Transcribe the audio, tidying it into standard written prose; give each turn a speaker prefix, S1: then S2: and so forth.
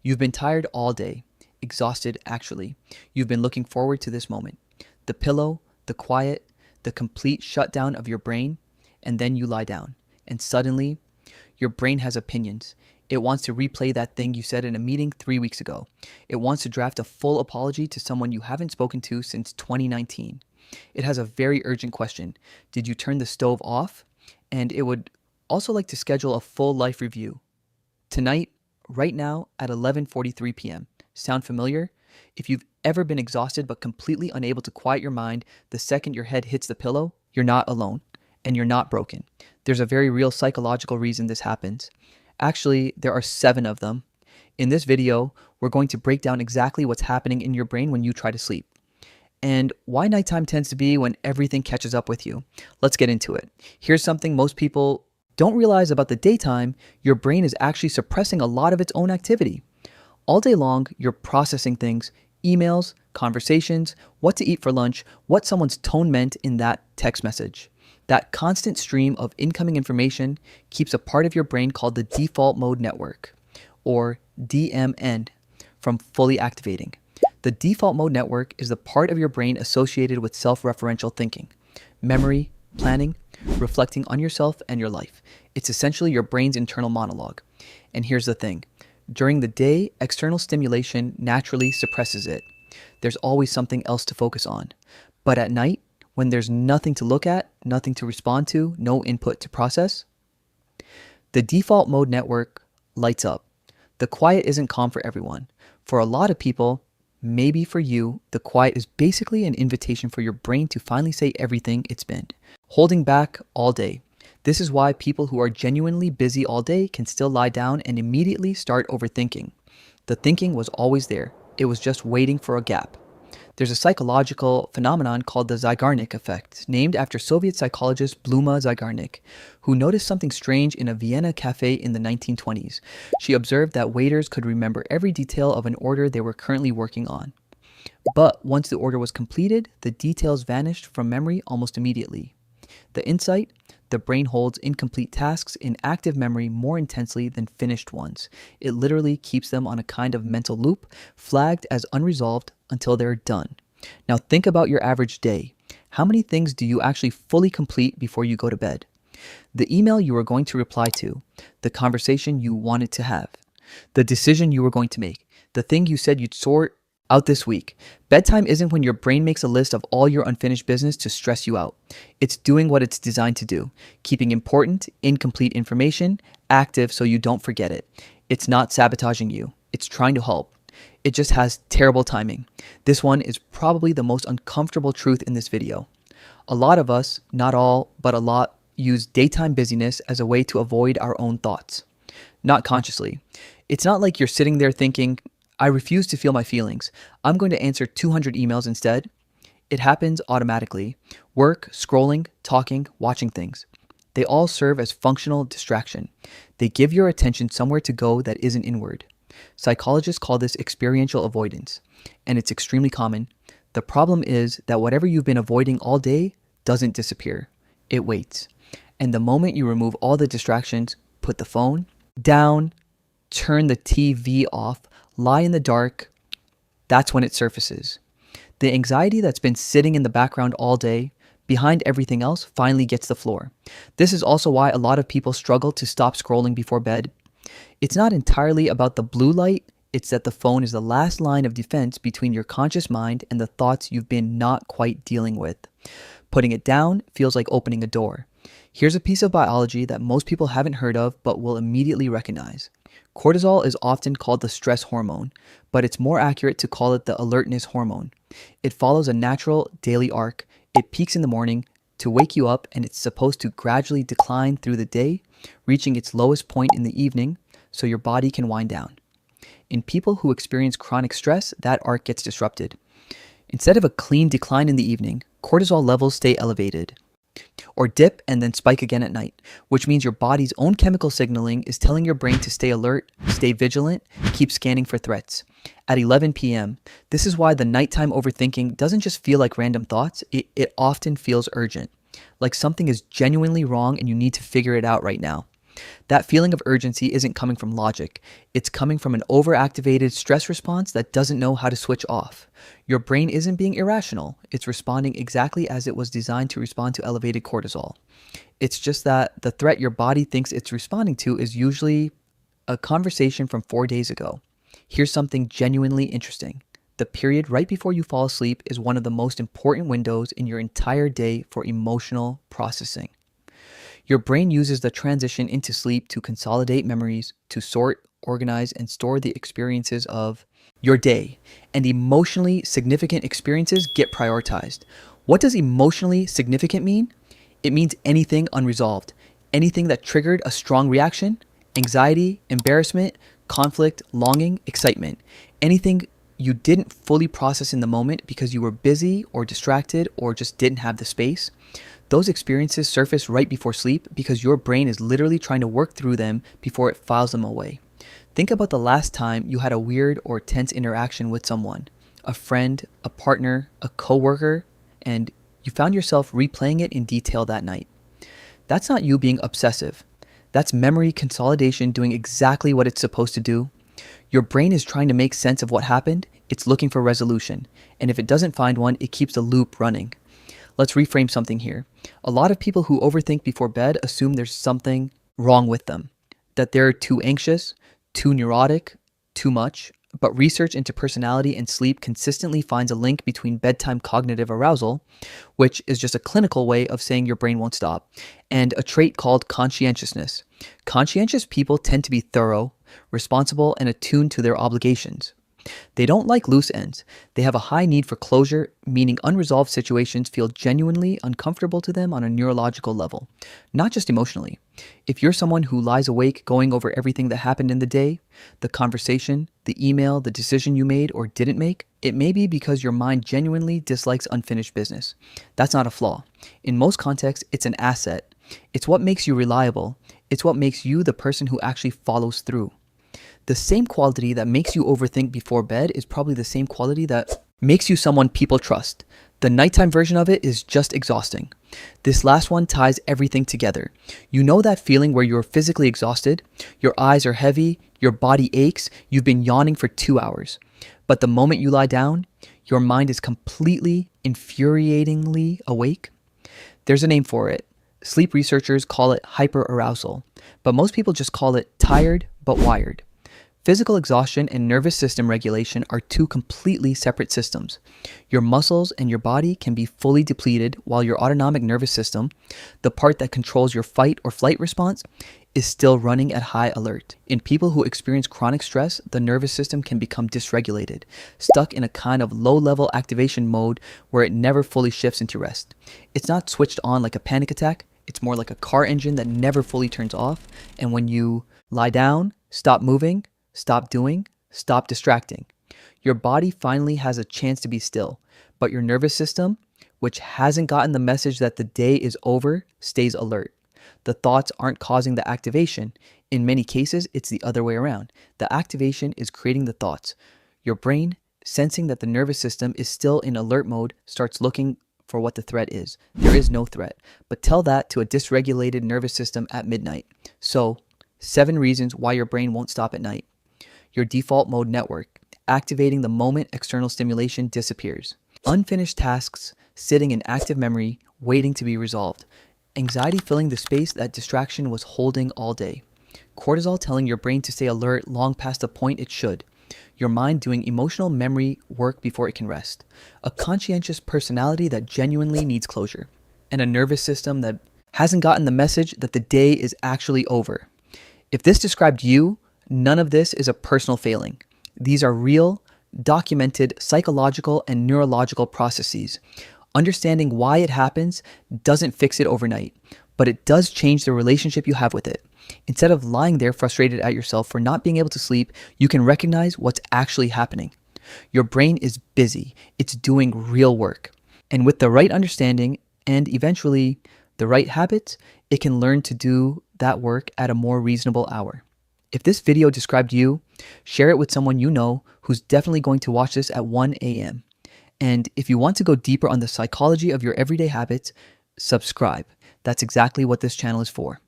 S1: You've been tired all day, exhausted actually. You've been looking forward to this moment. The pillow, the quiet, the complete shutdown of your brain, and then you lie down. And suddenly, your brain has opinions. It wants to replay that thing you said in a meeting 3 weeks ago. It wants to draft a full apology to someone you haven't spoken to since 2019. It has a very urgent question. Did you turn the stove off? And it would also like to schedule a full life review. Tonight, right now at 11:43 p.m. Sound familiar? If you've ever been exhausted but completely unable to quiet your mind the second your head hits the pillow, you're not alone and you're not broken. There's a very real psychological reason this happens. Actually, there are 7 of them. In this video, we're going to break down exactly what's happening in your brain when you try to sleep and why nighttime tends to be when everything catches up with you. Let's get into it. Here's something most people don't realize about the daytime. Your brain is actually suppressing a lot of its own activity. All day long, you're processing things, emails, conversations, what to eat for lunch, what someone's tone meant in that text message. That constant stream of incoming information keeps a part of your brain called the default mode network, or DMN, from fully activating. The default mode network is the part of your brain associated with self-referential thinking, memory, planning, reflecting on yourself and your life. It's essentially your brain's internal monologue. And here's the thing. During the day, external stimulation naturally suppresses it. There's always something else to focus on. But at night, when there's nothing to look at, nothing to respond to, no input to process, the default mode network lights up. The quiet isn't calm for everyone. For a lot of people, maybe for you, the quiet is basically an invitation for your brain to finally say everything it's been holding back all day. This is why people who are genuinely busy all day can still lie down and immediately start overthinking. The thinking was always there. It was just waiting for a gap. There's a psychological phenomenon called the Zeigarnik Effect, named after Soviet psychologist Bluma Zeigarnik, who noticed something strange in a Vienna cafe in the 1920s. She observed that waiters could remember every detail of an order they were currently working on. But once the order was completed, the details vanished from memory almost immediately. The insight: the brain holds incomplete tasks in active memory more intensely than finished ones. It literally keeps them on a kind of mental loop, flagged as unresolved until they're done. Now think about your average day. How many things do you actually fully complete before you go to bed? The email you were going to reply to, the conversation you wanted to have, the decision you were going to make, the thing you said you'd sort out this week. Bedtime isn't when your brain makes a list of all your unfinished business to stress you out. It's doing what it's designed to do, keeping important, incomplete information active so you don't forget it. It's not sabotaging you. It's trying to help. It just has terrible timing. This one is probably the most uncomfortable truth in this video. A lot of us, not all, but a lot, use daytime busyness as a way to avoid our own thoughts. Not consciously. It's not like you're sitting there thinking, I refuse to feel my feelings. I'm going to answer 200 emails instead. It happens automatically. Work, scrolling, talking, watching things. They all serve as functional distraction. They give your attention somewhere to go that isn't inward. Psychologists call this experiential avoidance, and it's extremely common. The problem is that whatever you've been avoiding all day doesn't disappear. It waits. And the moment you remove all the distractions, put the phone down, turn the TV off, lie in the dark, that's when it surfaces. The anxiety that's been sitting in the background all day, behind everything else, finally gets the floor. This is also why a lot of people struggle to stop scrolling before bed. It's not entirely about the blue light, it's that the phone is the last line of defense between your conscious mind and the thoughts you've been not quite dealing with. Putting it down feels like opening a door. Here's a piece of biology that most people haven't heard of but will immediately recognize. Cortisol is often called the stress hormone, but it's more accurate to call it the alertness hormone. It follows a natural daily arc. It peaks in the morning to wake you up, and it's supposed to gradually decline through the day, reaching its lowest point in the evening so your body can wind down. In people who experience chronic stress, that arc gets disrupted. Instead of a clean decline in the evening, cortisol levels stay elevated, or dip and then spike again at night, which means your body's own chemical signaling is telling your brain to stay alert, stay vigilant, keep scanning for threats. At 11 p.m., this is why the nighttime overthinking doesn't just feel like random thoughts, it often feels urgent, like something is genuinely wrong and you need to figure it out right now. That feeling of urgency isn't coming from logic. It's coming from an overactivated stress response that doesn't know how to switch off. Your brain isn't being irrational. It's responding exactly as it was designed to respond to elevated cortisol. It's just that the threat your body thinks it's responding to is usually a conversation from 4 days ago. Here's something genuinely interesting. The period right before you fall asleep is one of the most important windows in your entire day for emotional processing. Your brain uses the transition into sleep to consolidate memories, to sort, organize, and store the experiences of your day. And emotionally significant experiences get prioritized. What does emotionally significant mean? It means anything unresolved, anything that triggered a strong reaction, anxiety, embarrassment, conflict, longing, excitement, anything you didn't fully process in the moment because you were busy or distracted or just didn't have the space. Those experiences surface right before sleep because your brain is literally trying to work through them before it files them away. Think about the last time you had a weird or tense interaction with someone, a friend, a partner, a coworker, and you found yourself replaying it in detail that night. That's not you being obsessive. That's memory consolidation doing exactly what it's supposed to do. Your brain is trying to make sense of what happened. It's looking for resolution. And if it doesn't find one, it keeps the loop running. Let's reframe something here. A lot of people who overthink before bed assume there's something wrong with them, that they're too anxious, too neurotic, too much. But research into personality and sleep consistently finds a link between bedtime cognitive arousal, which is just a clinical way of saying your brain won't stop, and a trait called conscientiousness. Conscientious people tend to be thorough, responsible, and attuned to their obligations. They don't like loose ends. They have a high need for closure, meaning unresolved situations feel genuinely uncomfortable to them on a neurological level, not just emotionally. If you're someone who lies awake going over everything that happened in the day, the conversation, the email, the decision you made or didn't make, it may be because your mind genuinely dislikes unfinished business. That's not a flaw. In most contexts, it's an asset. It's what makes you reliable. It's what makes you the person who actually follows through. The same quality that makes you overthink before bed is probably the same quality that makes you someone people trust. The nighttime version of it is just exhausting. This last one ties everything together. You know that feeling where you're physically exhausted, your eyes are heavy, your body aches, you've been yawning for 2 hours. But the moment you lie down, your mind is completely, infuriatingly awake. There's a name for it. Sleep researchers call it hyperarousal, but most people just call it tired but wired. Physical exhaustion and nervous system regulation are two completely separate systems. Your muscles and your body can be fully depleted while your autonomic nervous system, the part that controls your fight or flight response, is still running at high alert. In people who experience chronic stress, the nervous system can become dysregulated, stuck in a kind of low-level activation mode where it never fully shifts into rest. It's not switched on like a panic attack. It's more like a car engine that never fully turns off. And when you lie down, stop moving, stop doing, stop distracting, your body finally has a chance to be still, but your nervous system, which hasn't gotten the message that the day is over, stays alert. The thoughts aren't causing the activation. In many cases, it's the other way around. The activation is creating the thoughts. Your brain, sensing that the nervous system is still in alert mode, starts looking for what the threat is. There is no threat, but tell that to a dysregulated nervous system at midnight. So, 7 reasons why your brain won't stop at night. Your default mode network, activating the moment external stimulation disappears. Unfinished tasks sitting in active memory, waiting to be resolved. Anxiety filling the space that distraction was holding all day. Cortisol telling your brain to stay alert long past the point it should. Your mind doing emotional memory work before it can rest. A conscientious personality that genuinely needs closure. And a nervous system that hasn't gotten the message that the day is actually over. If this described you, none of this is a personal failing. These are real, documented psychological and neurological processes. Understanding why it happens doesn't fix it overnight, but it does change the relationship you have with it. Instead of lying there frustrated at yourself for not being able to sleep, you can recognize what's actually happening. Your brain is busy. It's doing real work. And with the right understanding and eventually the right habits, it can learn to do that work at a more reasonable hour. If this video described you, share it with someone you know who's definitely going to watch this at 1 a.m. And if you want to go deeper on the psychology of your everyday habits, subscribe. That's exactly what this channel is for.